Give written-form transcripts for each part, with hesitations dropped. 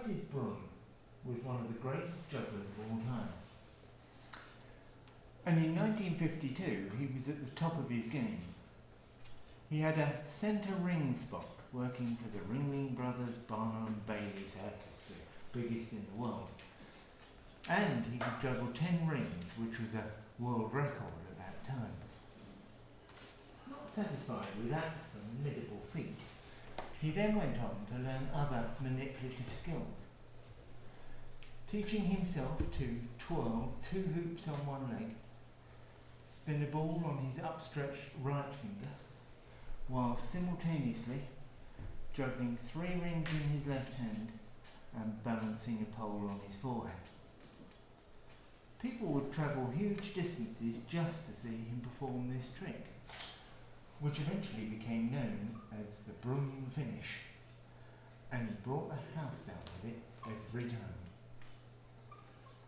his broom was one of the greatest jugglers of all time. And in 1952, he was at the top of his game. He had a centre ring spot working for the Ringling Brothers Barnum Bailey Circus, the biggest in the world. And he could juggle 10 rings, which was a world record at that time. Not satisfied with that formidable feat, he then went on to learn other manipulative skills, teaching himself to twirl 2 hoops on one leg, spin a ball on his upstretched right finger, while simultaneously juggling 3 rings in his left hand and balancing a pole on his forehead. People would travel huge distances just to see him perform this trick, which eventually became known as the broom finish, and he brought the house down with it every time.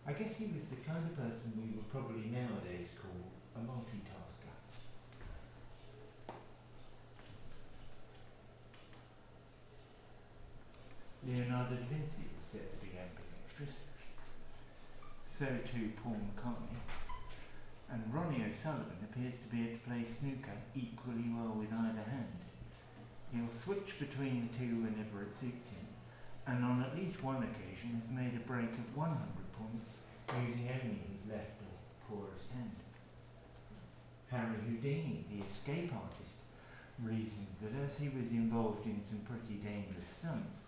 I guess he was the kind of person we would probably nowadays call a multitasker. Leonardo da Vinci was said to be ambidextrous, so too Paul McCartney, and Ronnie O'Sullivan appears to be able to play snooker equally well with either hand. He'll switch between the two whenever it suits him, and on at least one occasion has made a break of 100 points using only his left or poorest hand. Harry Houdini, the escape artist, reasoned that as he was involved in some pretty dangerous stunts,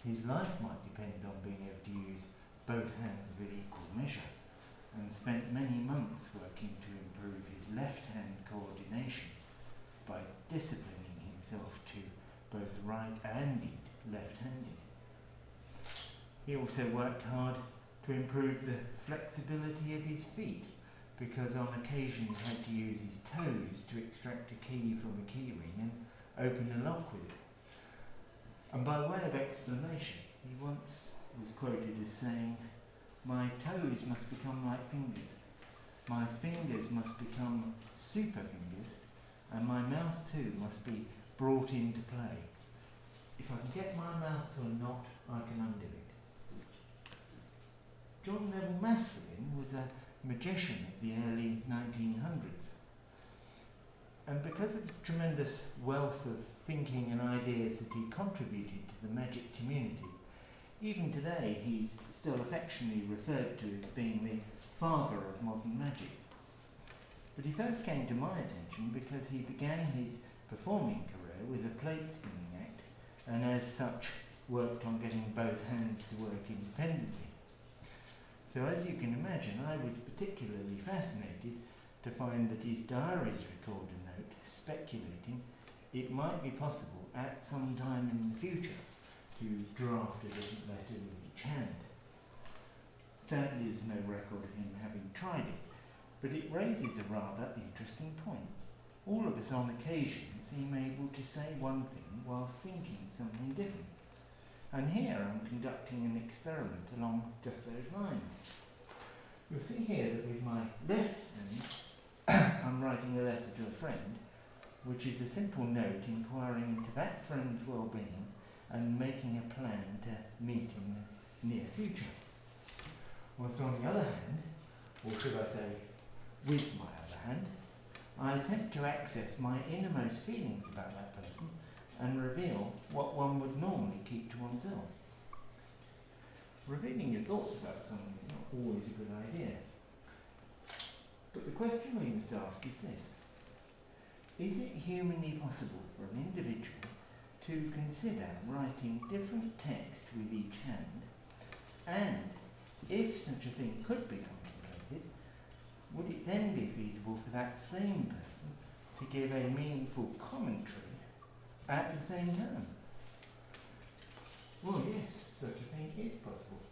his life might depend on being able to use both hands with equal measure, and spent many months working to improve his left-hand coordination by disciplining himself to both right-handed left-handed. He also worked hard to improve the flexibility of his feet, because on occasion he had to use his toes to extract a key from a key ring and open a lock with it. And by way of explanation, he once was quoted as saying, "My toes must become like fingers, my fingers must become super fingers, and my mouth too must be brought into play. If I can get my mouth to a knot, I can undo it." John Neville Maskelyne was a magician of the early 1900s. And because of the tremendous wealth of thinking and ideas that he contributed to the magic community, even today he's still affectionately referred to as being the father of modern magic. But he first came to my attention because he began his performing career with a plate spinning act, and as such worked on getting both hands to work independently. So as you can imagine, I was particularly fascinated to find that his diaries record a note speculating it might be possible at some time in the future to draft a different letter with each hand. Sadly, there's no record of him having tried it, but it raises a rather interesting point. All of us on occasion seem able to say one thing whilst thinking something different. And here I'm conducting an experiment along just those lines. You'll see here that with my left hand I'm writing a letter to a friend, which is a simple note inquiring into that friend's well-being and making a plan to meet in the near future. Whilst on the other hand, or should I say with my other hand, I attempt to access my innermost feelings about that person and reveal what one would normally keep to oneself. Revealing your thoughts about someone is not always a good idea. But the question we must ask is this: is it humanly possible for an individual to consider writing different text with each hand, and if such a thing could be contemplated, would it then be feasible for that same person to give a meaningful commentary at the same time? Well, yes, such a thing is possible.